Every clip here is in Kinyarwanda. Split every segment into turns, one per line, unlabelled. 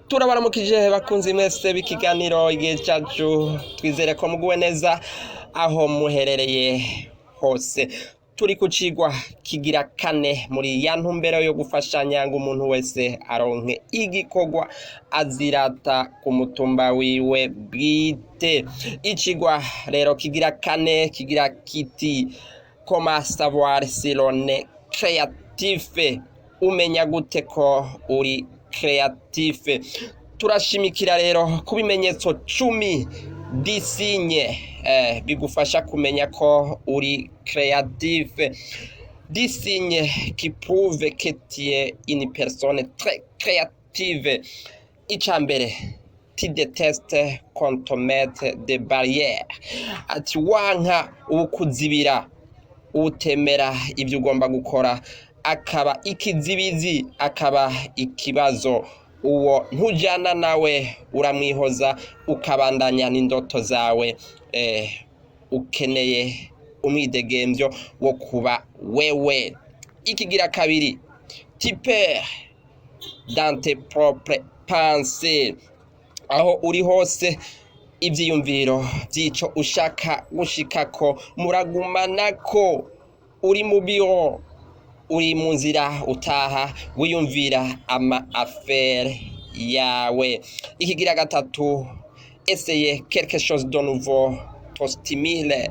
Turabaramukije bakunzi mwese b'ikiganiro igihe cyacu twizere ko muguwe neza aho muherereye hose. Turi ku cigwa kigira kane muri ya ntumbero yo gufashanya ngo umuntu wese aronke igikorwa azirata ku mutumba wiwe bwite. Icigwa rero kigira kane kigira kiti comment savoir si l'on est créatif, umenya gute ko uri créatif. Turashimikira rero ku bimenyetso 10 disinye bigufasha kumenya ko uri créatif. Disinye qui prouve que tu es une personne très créative. Icambere, tu détestes qu'on te mette des barrières. Ati wanka ukuzibira utemera ibyo ugomba gukora akaba ikizibizi akaba ikibazo, uwo ntujana nawe uramwihoza ukabandanya n'indoto zawe. Ukeneye umwidegemvyo wo kuba wewe. Ikigira kabiri, tu perds dans tes propres pensées. Aho uri hose ivyiyumviro vyico ushaka gushikako muragumanako. Uri mu biro, uri mu nzira utaha wiyumvira ama affaire yawe. Ikigira gatatu, essayer quelque chose de nouveau pour stimuler.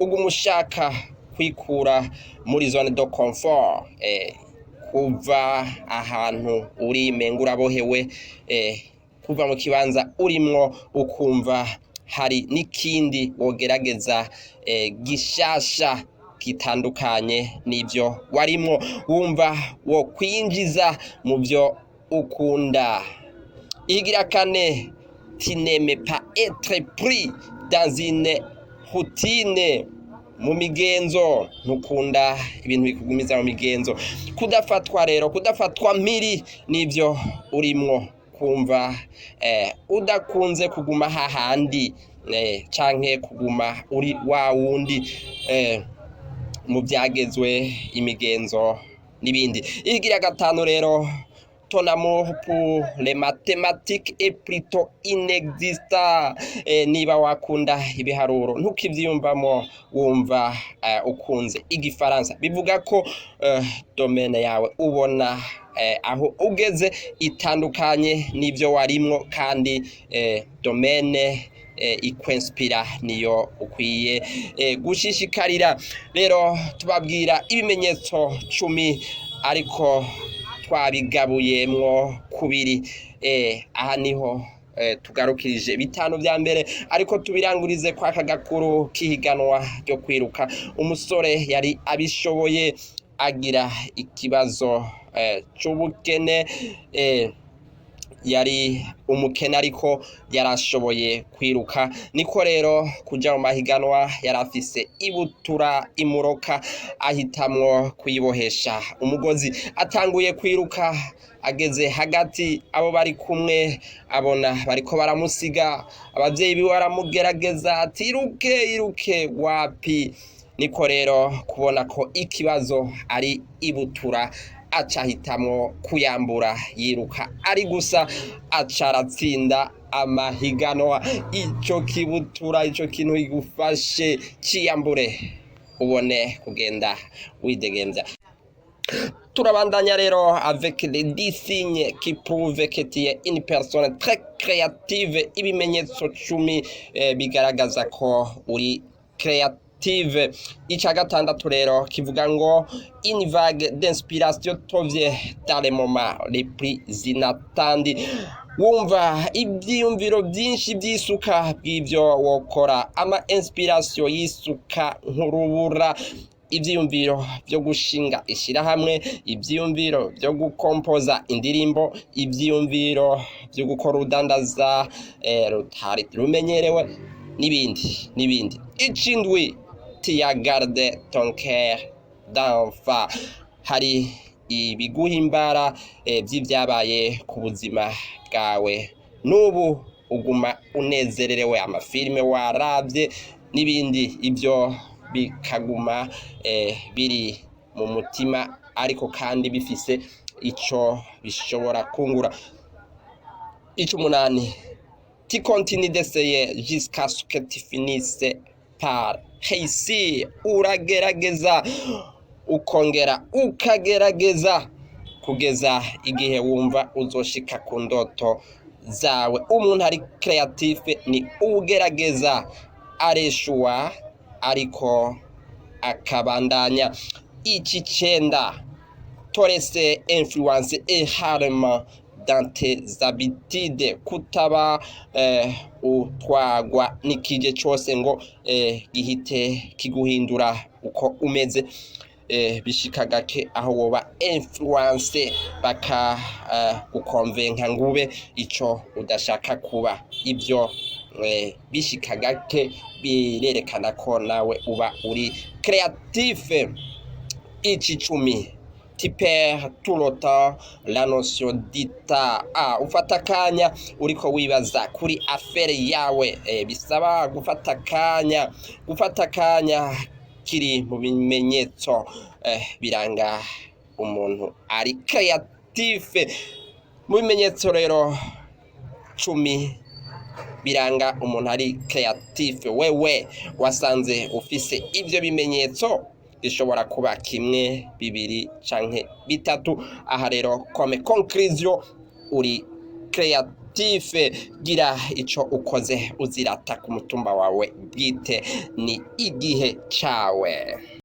Ugumushaka kwikura muri zone de confort, kuva ahantu uri mengura bohewe, kuva mu kibanza urimwo ukumva hari nikindi wogerageza gishasha kitandukanye n'ivyo warimwo, wumva wo kwinjiza mu byo ukunda. Igira kane, tu n'aimes pas être pris dans une routine. Mu migenzo ntukunda ibintu bikugumiza mu migenzo. Kudafatwa rero, kudafatwa mpiri n'ivyo urimwo, kumva udakunze kuguma hahandi canke kuguma uri wa wundi mu byagezwe imigenzo n'ibindi. Igira gatanu rero, ton amour pour les mathématiques est plutôt inexistant. Niba wakunda ibiharuro ntukivyumvamo, wumva ukunze igifaransa, bivuga ko domaine yawe ubona aho ugeze itandukanye n'ivyo warimwo, kandi domaine ikwenspira niyo ukwiye gushishikarira. Rero tubabwira ibimenyetso 10 ariko twabigabuyemwo kubiri. Aha niho tugarukirije bitanu vya mbere, ariko tubirangurize kwa kagakuru kihiganwa ryo kwiruka. Umusore yari abishoboye agira ikibazo c'ubukene, yari umukene ariko yarashoboye kwiruka. Niko rero kuja mu mahiganwa yarafise ibutura imuroka, ahitamwo kuyibohesha umugozi. Atanguye kwiruka, ageze hagati abo bari kumwe abona bariko baramusiga. Abavyeyi biwe baramugerageza ati iruke wapi. Niko rero kubona ko ikibazo ari ibutura, acahitamwo kuyambura yiruka ari gusa, acaratsinda amahiganwa. Ico kibutura, ico kintu igufashe ciyambure ubone kugenda widegemvya. Turabandanya rero avec les 10 signes qui prouvent que tu es une personne très créative. Ibimenyetso 10 bigaragaza ko uri créative. Ica gatandatu rero kivuga ngo une vague d'inspiration te vient dans les moments les plus inattendus. Wumva ibyiyumviro byinshi byisuka bw'ivyo wokora, ama inspiration yisuka nk'urubura. Ivyiyumviro byo gushinga ishirahamwe, ivyiyumviro byo gukompoza indirimbo, ivyiyumviro byo gukora udandaza rutari rumenyerewe n'ibindi. Icindwi, tu as gardé ton cœur d'enfant. Hari ibiguhimbara vy'ivyabaye ku buzima bwawe, n'ubu uguma unezererewe. Amafilime waravye n'ibindi, ivyo bikaguma biri mu mutima, ariko kandi bifise ico bishobora kungura. Icumunani, tu continues d'essayer jusqu'à ce que tu finisses par réussir. Uragerageza ukongera ukagerageza kugeza igihe wumva uzoshika ku ndoto zawe. Umuntu ari creatif ni ugerageza areshuwa ariko akabandanya. Icicenda, torese influence errarement dans tes habitudes. Kutaba utwagwa n'ikije cyose ngo gihite kiguhindura uko umeze. Bishika gake aho woba influence baka gukonvenka ngube ico udashaka kuba. Ibyo bishika gake birerekana ko nawe uba uri creatif. Icicumi, tu perds tout le temps la notion d'ita. Ufata akanya uriko wibaza kuri affaire yawe. Bisaba gufata akanya kiri mu bimenyetso biranga umuntu ari creatif. Mu bimenyetso rero 10 biranga umuntu ari creatif, wewe wasanze ufise ibyo bimenyetso, gishobora kuba kimwe, bibiri canke bitatu. Aha rero comme conclusion, uri creatif. Gira ico ukoze uzirata ku mutumba wawe bwite. Ni igihe cawe.